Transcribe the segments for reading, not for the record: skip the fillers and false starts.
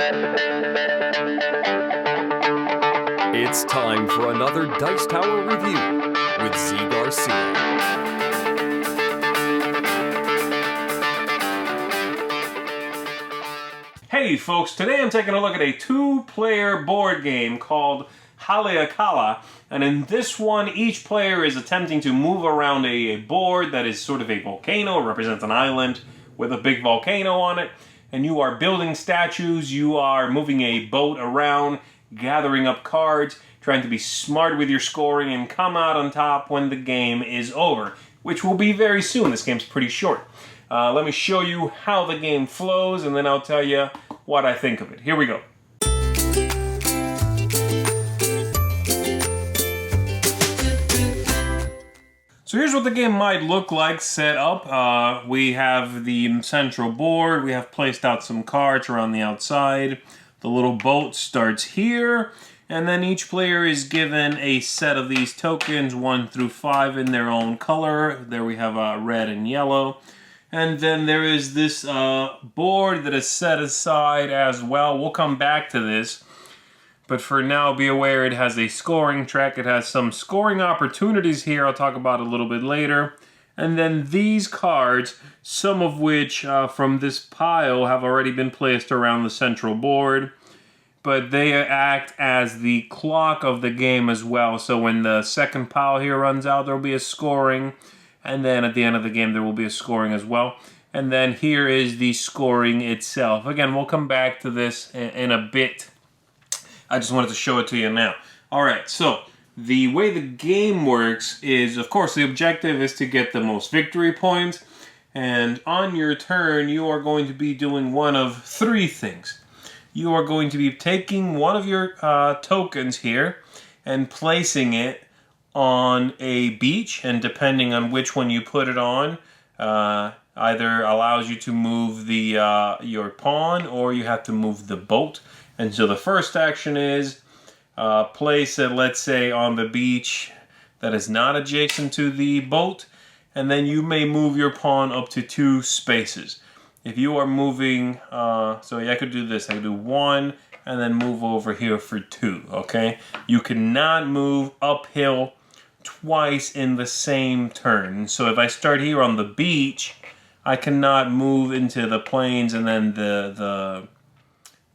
It's time for another Dice Tower review with Zee Garcia. Hey folks, today I'm taking a look at a two-player board game called Haleakala, and in this one each player is attempting to move around a board that is sort of a volcano, represents an island with a big volcano on it, and you are building statues, you are moving a boat around, gathering up cards, trying to be smart with your scoring and come out on top when the game is over, which will be very soon. This game's pretty short. Let me show you how the game flows, and then I'll tell you what I think of it. Here we go. So here's what the game might look like set up. We have the central board. We have placed out some cards around the outside. The little boat starts here. And then each player is given a set of these tokens, 1 through 5 in their own color. There we have red and yellow. And then there is this board that is set aside as well. We'll come back to this. But for now, be aware it has a scoring track. It has some scoring opportunities here. I'll talk about a little bit later. And then these cards, some of which from this pile have already been placed around the central board. But they act as the clock of the game as well. So when the second pile here runs out, there will be a scoring. And then at the end of the game, there will be a scoring as well. And then here is the scoring itself. Again, we'll come back to this in a bit. I just wanted to show it to you now. Alright, so the way the game works is, of course, the objective is to get the most victory points. And on your turn, you are going to be doing one of 3 things. You are going to be taking one of your tokens here and placing it on a beach, and depending on which one you put it on, either allows you to move the your pawn, or you have to move the boat. And so the first action is place it, let's say, on the beach that is not adjacent to the boat, and then you may move your pawn up to 2 spaces. If you are moving, so I could do this, I could do 1, and then move over here for 2, okay? You cannot move uphill twice in the same turn. So if I start here on the beach, I cannot move into the plains and then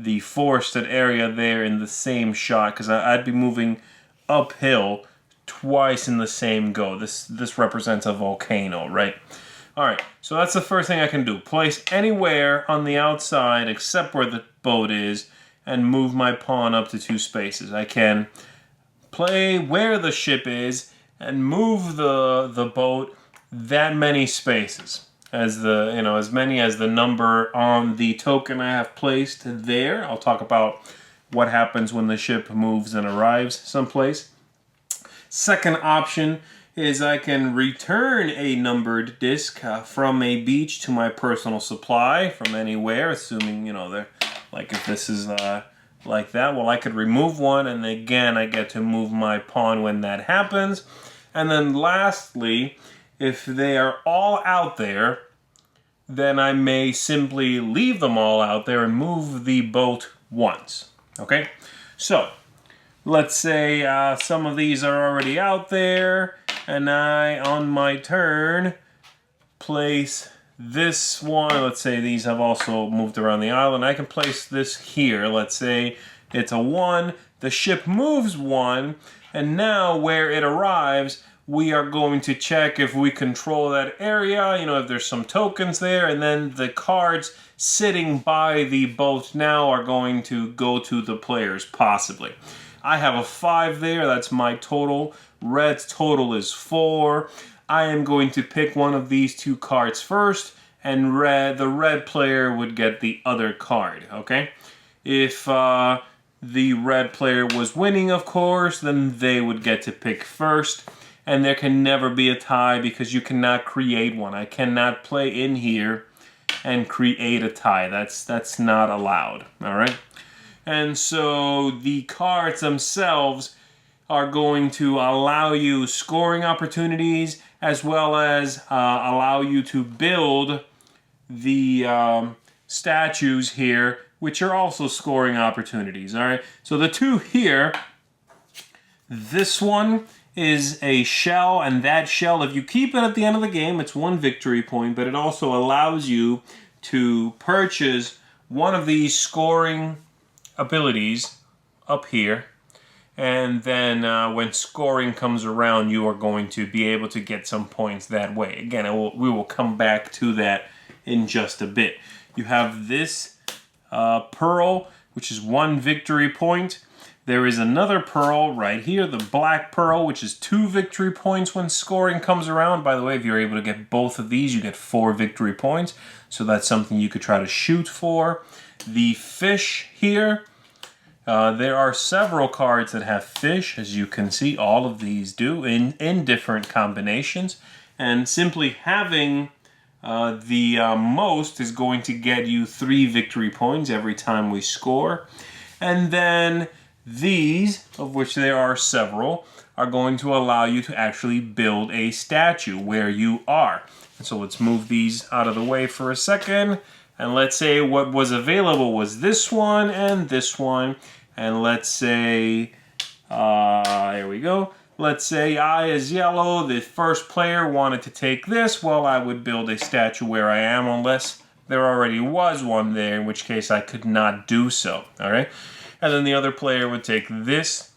the forested area there in the same shot, because I'd be moving uphill twice in the same go. This represents a volcano, right? Alright, so that's the first thing I can do. Place anywhere on the outside except where the boat is and move my pawn up to 2 spaces. I can play where the ship is and move the boat that many spaces. As many as the number on the token I have placed there. I'll talk about what happens when the ship moves and arrives someplace. Second option is I can return a numbered disc from a beach to my personal supply from anywhere, assuming, like if this is like that. Well, I could remove one, and again, I get to move my pawn when that happens. And then lastly, if they are all out there, then I may simply leave them all out there and move the boat once. Okay? So, let's say some of these are already out there, and I, on my turn, place this one. Let's say these have also moved around the island. I can place this here. Let's say it's a 1. The ship moves 1, and now where it arrives, we are going to check if we control that area, if there's some tokens there, and then the cards sitting by the boat now are going to go to the players, possibly. I have a 5 there, that's my total. Red's total is 4. I am going to pick one of these 2 cards first, and the red player would get the other card, okay? If the red player was winning, of course, then they would get to pick first. And there can never be a tie because you cannot create one. I cannot play in here and create a tie. That's not allowed, all right? And so the cards themselves are going to allow you scoring opportunities as well as allow you to build the statues here which are also scoring opportunities. All right, so the two here, this one is a shell, and that shell, if you keep it at the end of the game, it's 1 victory point, but it also allows you to purchase one of these scoring abilities up here. And then when scoring comes around, you are going to be able to get some points that way. Again, we will come back to that in just a bit. You have this pearl, which is 1 victory point. There is another pearl right here, the black pearl, which is 2 victory points when scoring comes around. By the way, if you're able to get both of these, you get 4 victory points. So that's something you could try to shoot for. The fish here. There are several cards that have fish, as you can see. All of these do in different combinations. And simply having the most is going to get you 3 victory points every time we score. And then these, of which there are several, are going to allow you to actually build a statue where you are. And so let's move these out of the way for a second. And let's say what was available was this one and this one. And let's say, here we go. Let's say I, as yellow, the first player, wanted to take this. Well, I would build a statue where I am, unless there already was one there, in which case I could not do so. All right. And then the other player would take this,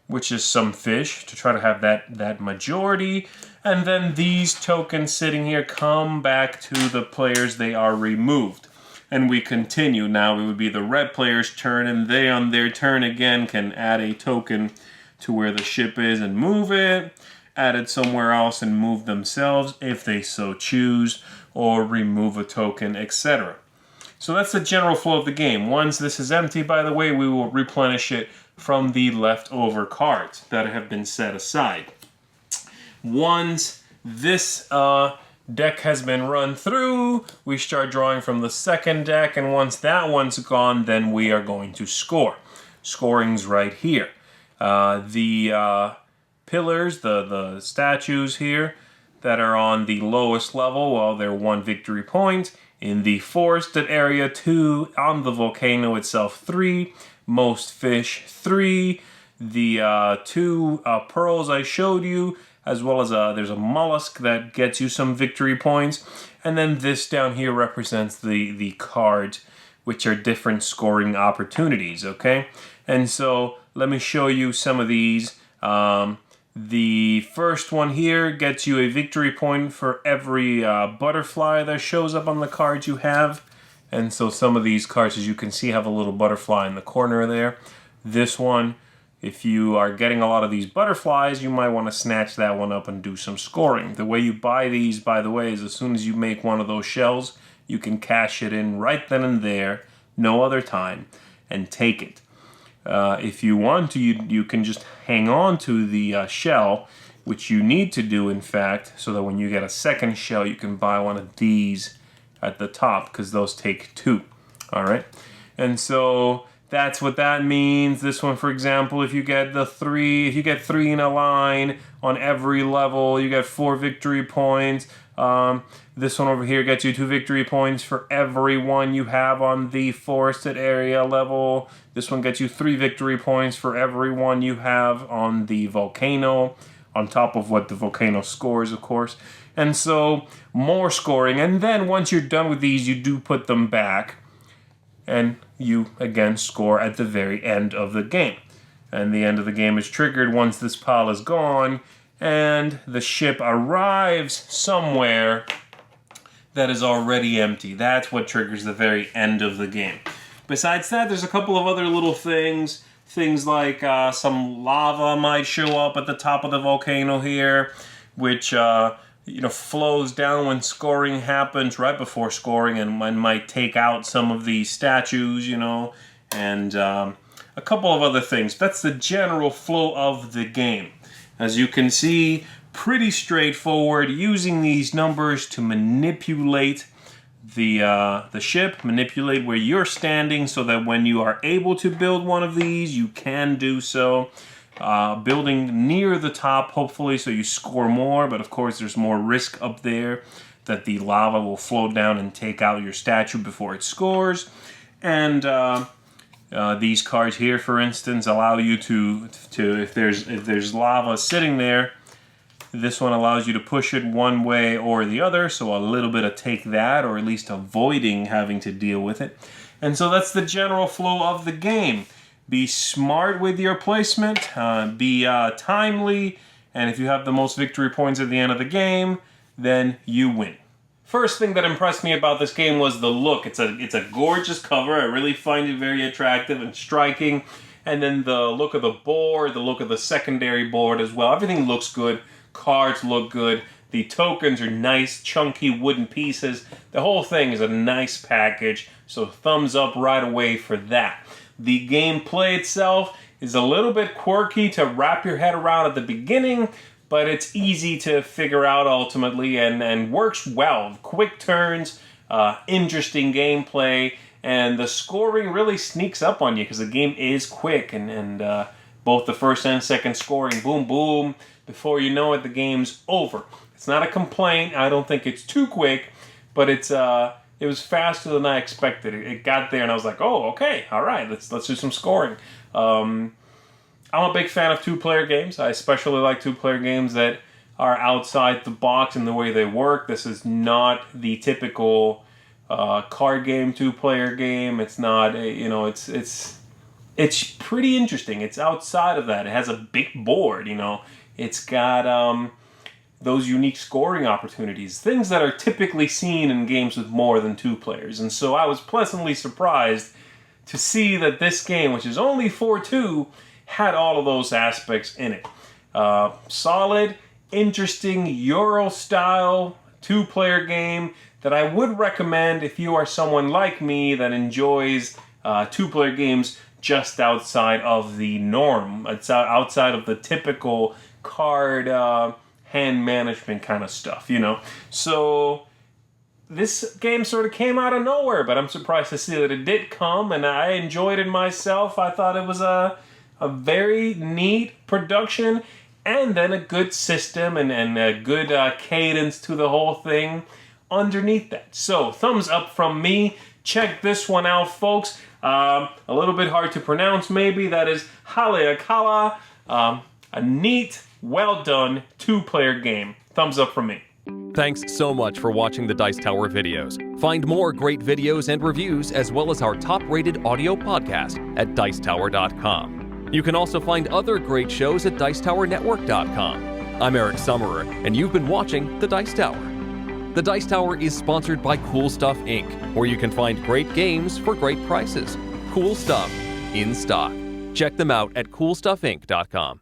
which is some fish, to try to have that majority. And then these tokens sitting here come back to the players. They are removed. And we continue. Now it would be the red player's turn, and they on their turn again can add a token to where the ship is and move it, add it somewhere else and move themselves if they so choose, or remove a token, etc. So that's the general flow of the game. Once this is empty, by the way, we will replenish it from the leftover cards that have been set aside. Once this deck has been run through, we start drawing from the second deck, and once that one's gone, then we are going to score. Scoring's right here. The pillars, the statues here that are on the lowest level, well, they're 1 victory point. In the forested area, 2. On the volcano itself, 3. Most fish, 3. The 2 pearls I showed you, as well as there's a mollusk that gets you some victory points. And then this down here represents the cards, which are different scoring opportunities, okay? And so let me show you some of these. The first one here gets you a victory point for every butterfly that shows up on the cards you have. And so some of these cards, as you can see, have a little butterfly in the corner there. This one, if you are getting a lot of these butterflies, you might want to snatch that one up and do some scoring. The way you buy these, by the way, is as soon as you make one of those shells, you can cash it in right then and there, no other time, and take it. If you want to, you can just hang on to the shell, which you need to do, in fact, so that when you get a second shell, you can buy one of these at the top, because those take 2. All right? And so that's what that means. This one, for example, if you get 3 in a line on every level, you get 4 victory points. This one over here gets you 2 victory points for every one you have on the forested area level. This one gets you 3 victory points for every one you have on the volcano, on top of what the volcano scores, of course. And so more scoring. And then once you're done with these, you do put them back. And you, again, score at the very end of the game. And the end of the game is triggered once this pile is gone and the ship arrives somewhere that is already empty. That's what triggers the very end of the game. Besides that, there's a couple of other little things. Things like some lava might show up at the top of the volcano here, which flows down when scoring happens, right before scoring, and might take out some of these statues, and a couple of other things. That's the general flow of the game. As you can see, pretty straightforward, using these numbers to manipulate the ship, manipulate where you're standing, so that when you are able to build one of these, you can do so. Building near the top, hopefully, so you score more, but of course there's more risk up there that the lava will flow down and take out your statue before it scores. And these cards here, for instance, allow you to if there's lava sitting there, this one allows you to push it one way or the other, so a little bit of take that, or at least avoiding having to deal with it. And so that's the general flow of the game. Be smart with your placement, be timely, and if you have the most victory points at the end of the game, then you win. First thing that impressed me about this game was the look. It's a gorgeous cover. I really find it very attractive and striking. And then the look of the board, the look of the secondary board as well. Everything looks good. Cards look good. The tokens are nice, chunky wooden pieces. The whole thing is a nice package, so thumbs up right away for that. The gameplay itself is a little bit quirky to wrap your head around at the beginning, but it's easy to figure out ultimately and works well. Quick turns, interesting gameplay, and the scoring really sneaks up on you because the game is quick and both the first and second scoring, boom, boom. Before you know it, the game's over. It's not a complaint. I don't think it's too quick, but it was faster than I expected. It got there, and I was like, oh, okay, all right, let's do some scoring. I'm a big fan of two-player games. I especially like two-player games that are outside the box in the way they work. This is not the typical card game, two-player game. It's not, it's pretty interesting. It's outside of that. It has a big board, It's got those unique scoring opportunities, things that are typically seen in games with more than two players. And so I was pleasantly surprised to see that this game, which is only 4-2, had all of those aspects in it. Solid, interesting, Euro-style two-player game that I would recommend if you are someone like me that enjoys two-player games just outside of the norm. It's outside of the typical card hand management kind of stuff, So this game sort of came out of nowhere, but I'm surprised to see that it did come, and I enjoyed it myself. I thought it was a very neat production, and then a good system and a good cadence to the whole thing underneath that. So, thumbs up from me. Check this one out, folks. A little bit hard to pronounce, maybe. That is Haleakala. A neat, well-done two-player game. Thumbs up from me. Thanks so much for watching the Dice Tower videos. Find more great videos and reviews, as well as our top-rated audio podcast at Dicetower.com. You can also find other great shows at Dicetowernetwork.com. I'm Eric Summerer, and you've been watching The Dice Tower. The Dice Tower is sponsored by Cool Stuff Inc., where you can find great games for great prices. Cool stuff in stock. Check them out at CoolStuffInc.com.